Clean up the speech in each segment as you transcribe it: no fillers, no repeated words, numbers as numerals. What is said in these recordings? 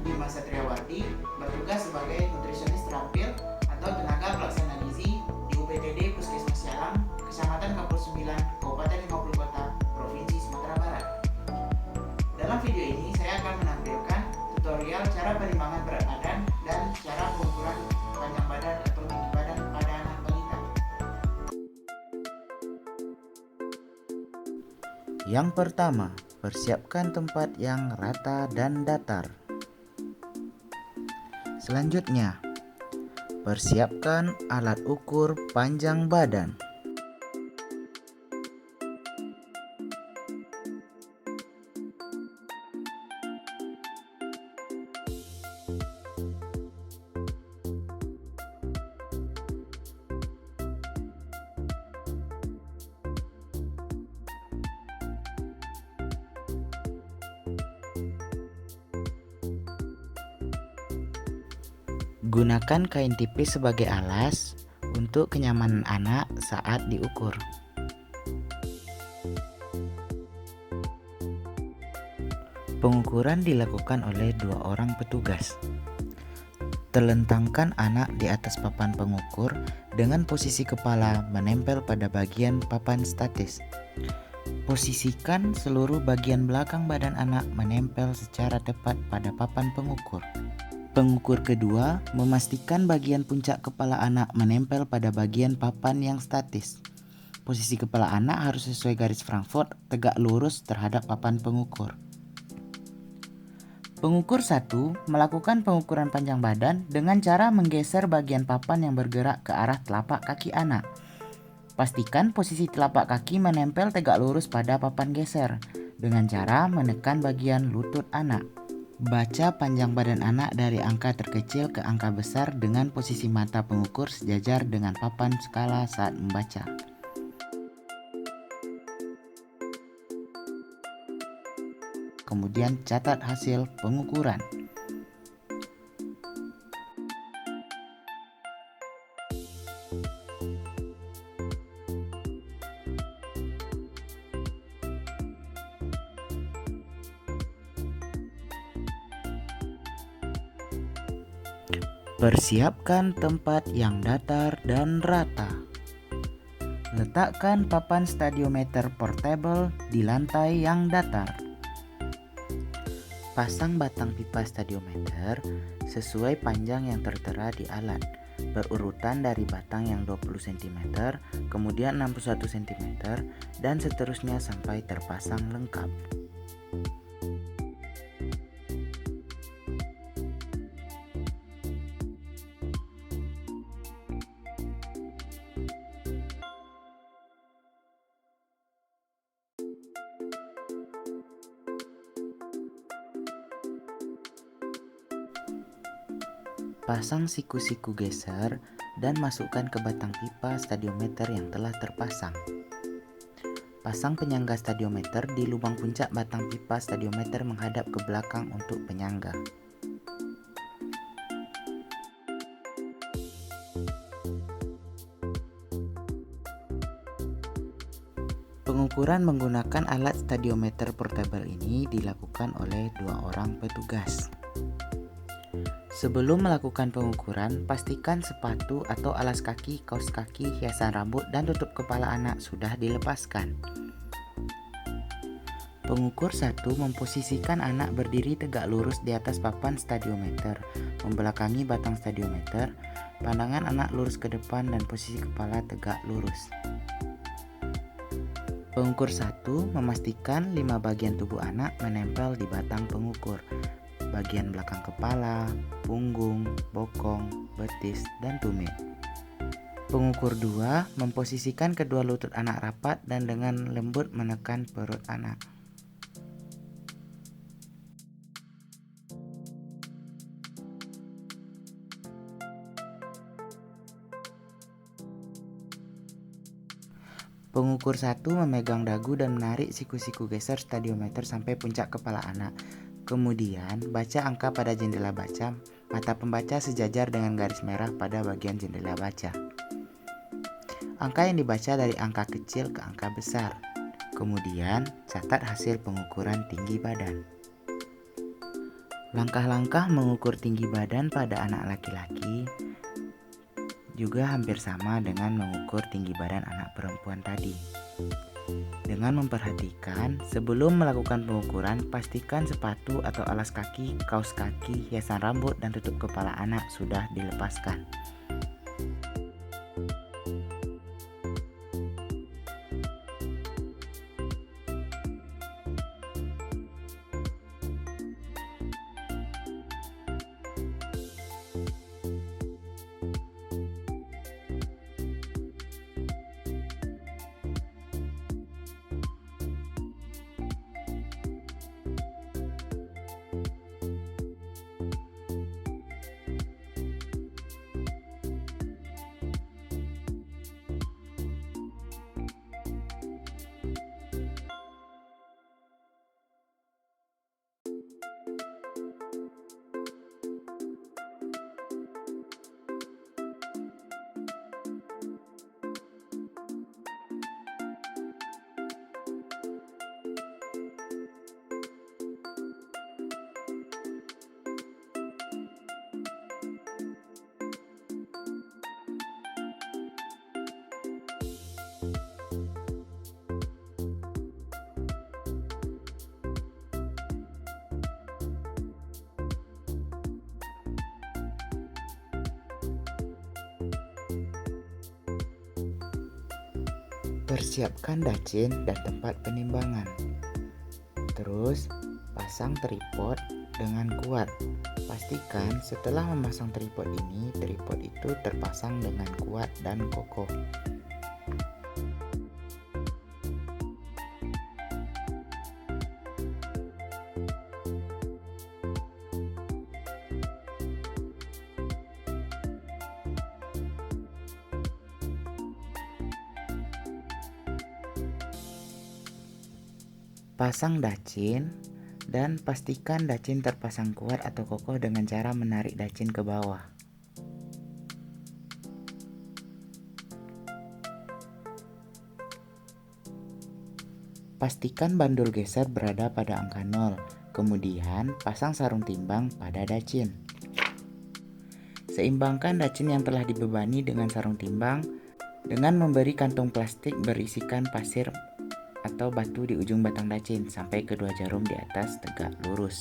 Bima Satriawati, bertugas sebagai nutrisionis terampil atau tenaga pelaksana gizi di UPTD Puskesmas Sialang, Kecamatan Kapur 9, Kabupaten 50 Kota, Provinsi Sumatera Barat. Dalam video ini saya akan menampilkan tutorial cara perimbangan berat badan dan cara pengukuran panjang badan atau tinggi badan pada anak balita. Yang pertama, persiapkan tempat yang rata dan datar. Selanjutnya, persiapkan alat ukur panjang badan. Gunakan kain tipis sebagai alas untuk kenyamanan anak saat diukur. Pengukuran dilakukan oleh 2 orang petugas. Terlentangkan anak di atas papan pengukur dengan posisi kepala menempel pada bagian papan statis. Posisikan seluruh bagian belakang badan anak menempel secara tepat pada papan pengukur. Pengukur kedua memastikan bagian puncak kepala anak menempel pada bagian papan yang statis. Posisi kepala anak harus sesuai garis Frankfurt tegak lurus terhadap papan pengukur. Pengukur 1 melakukan pengukuran panjang badan dengan cara menggeser bagian papan yang bergerak ke arah telapak kaki anak. Pastikan posisi telapak kaki menempel tegak lurus pada papan geser dengan cara menekan bagian lutut anak. Baca panjang badan anak dari angka terkecil ke angka besar dengan posisi mata pengukur sejajar dengan papan skala saat membaca. Kemudian catat hasil pengukuran. Persiapkan tempat yang datar dan rata. Letakkan papan stadiometer portable di lantai yang datar. Pasang batang pipa stadiometer sesuai panjang yang tertera di alat, berurutan dari batang yang 20 cm, kemudian 61 cm, dan seterusnya sampai terpasang lengkap. Pasang siku-siku geser dan masukkan ke batang pipa stadiometer yang telah terpasang. Pasang penyangga stadiometer di lubang puncak batang pipa stadiometer menghadap ke belakang untuk penyangga. Pengukuran menggunakan alat stadiometer portable ini dilakukan oleh 2 orang petugas. Sebelum melakukan pengukuran, pastikan sepatu atau alas kaki, kaos kaki, hiasan rambut, dan tutup kepala anak sudah dilepaskan. Pengukur 1 memposisikan anak berdiri tegak lurus di atas papan stadiometer, membelakangi batang stadiometer, pandangan anak lurus ke depan dan posisi kepala tegak lurus. Pengukur 1 memastikan 5 bagian tubuh anak menempel di batang pengukur. Bagian belakang kepala, punggung, bokong, betis, dan tumit. Pengukur 2 memposisikan kedua lutut anak rapat dan dengan lembut menekan perut anak. Pengukur 1 memegang dagu dan menarik siku-siku geser stadiometer sampai puncak kepala anak. Kemudian, baca angka pada jendela baca, mata pembaca sejajar dengan garis merah pada bagian jendela baca. Angka yang dibaca dari angka kecil ke angka besar. Kemudian, catat hasil pengukuran tinggi badan. Langkah-langkah mengukur tinggi badan pada anak laki-laki juga hampir sama dengan mengukur tinggi badan anak perempuan tadi. Dengan memperhatikan, sebelum melakukan pengukuran, pastikan sepatu atau alas kaki, kaos kaki, hiasan rambut, dan tutup kepala anak sudah dilepaskan. Persiapkan dacin dan tempat penimbangan. Terus, pasang tripod dengan kuat. Pastikan setelah memasang tripod ini, tripod itu terpasang dengan kuat dan kokoh. Pasang dacin dan pastikan dacin terpasang kuat atau kokoh dengan cara menarik dacin ke bawah. Pastikan bandul geser berada pada angka 0, kemudian pasang sarung timbang pada dacin. Seimbangkan dacin yang telah dibebani dengan sarung timbang dengan memberi kantong plastik berisikan pasir atau batu di ujung batang dacin sampai kedua jarum di atas tegak lurus.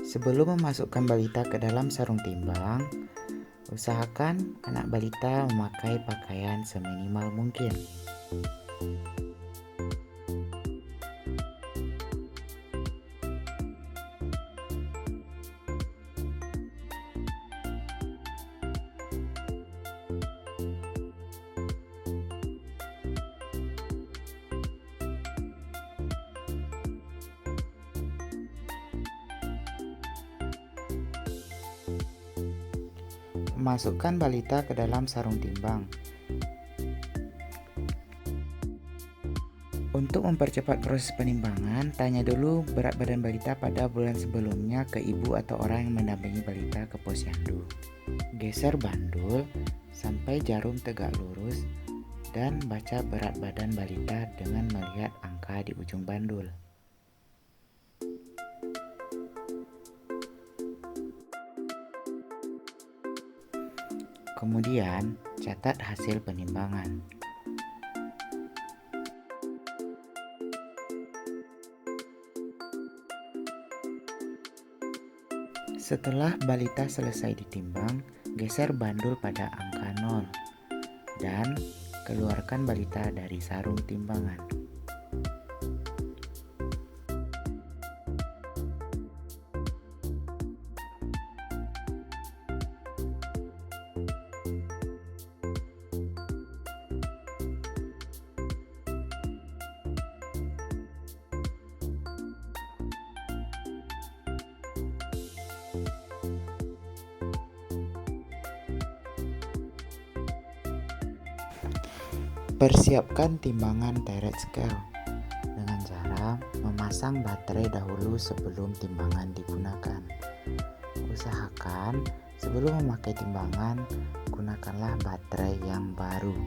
Sebelum memasukkan balita ke dalam sarung timbang, usahakan anak balita memakai pakaian seminimal mungkin. Masukkan balita ke dalam sarung timbang. Untuk mempercepat proses penimbangan, tanya dulu berat badan balita pada bulan sebelumnya ke ibu atau orang yang mendampingi balita ke posyandu. Geser bandul sampai jarum tegak lurus dan baca berat badan balita dengan melihat angka di ujung bandul. Kemudian, catat hasil penimbangan. Setelah balita selesai ditimbang, geser bandul pada angka 0 dan keluarkan balita dari sarung timbangan. Persiapkan timbangan teret scale dengan cara memasang baterai dahulu sebelum timbangan digunakan. Usahakan sebelum memakai timbangan, gunakanlah baterai yang baru.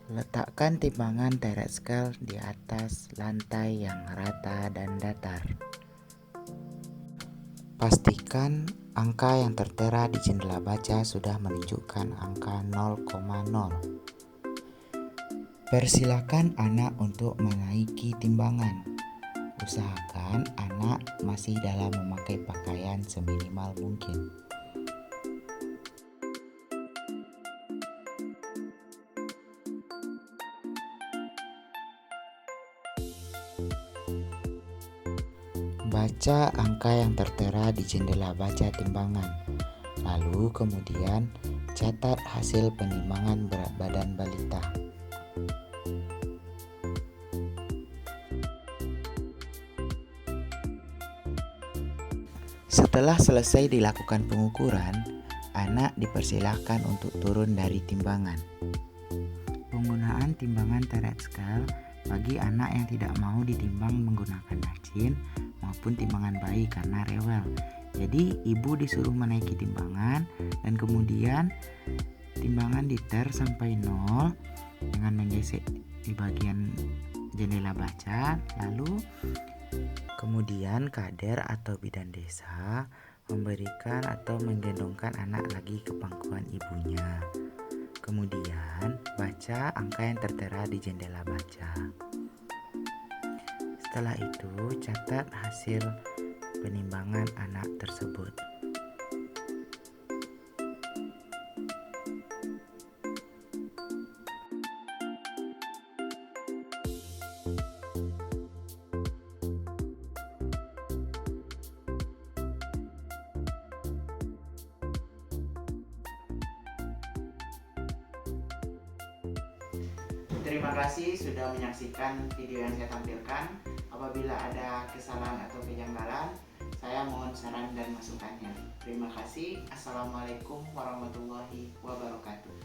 Letakkan timbangan direct scale di atas lantai yang rata dan datar. Pastikan angka yang tertera di jendela baca sudah menunjukkan angka 0,0. Persilakan anak untuk menaiki timbangan. Usahakan anak masih dalam memakai pakaian seminimal mungkin. Baca angka yang tertera di jendela baca timbangan. Lalu kemudian catat hasil penimbangan berat badan balita. Setelah selesai dilakukan pengukuran, anak dipersilahkan untuk turun dari timbangan. Penggunaan timbangan direct scale bagi anak yang tidak mau ditimbang menggunakan dacin maupun timbangan bayi karena rewel. Jadi ibu disuruh menaiki timbangan dan kemudian timbangan diter sampai 0 dengan menggesek di bagian jendela baca. Lalu kemudian kader atau bidan desa memberikan atau menggendongkan anak lagi ke pangkuan ibunya. Kemudian baca angka yang tertera di jendela baca. Setelah itu catat hasil penimbangan anak tersebut. Terima kasih sudah menyaksikan video yang saya tampilkan. Apabila ada kesalahan atau kejanggalan, saya mohon saran dan masukannya. Terima kasih. Assalamualaikum warahmatullahi wabarakatuh.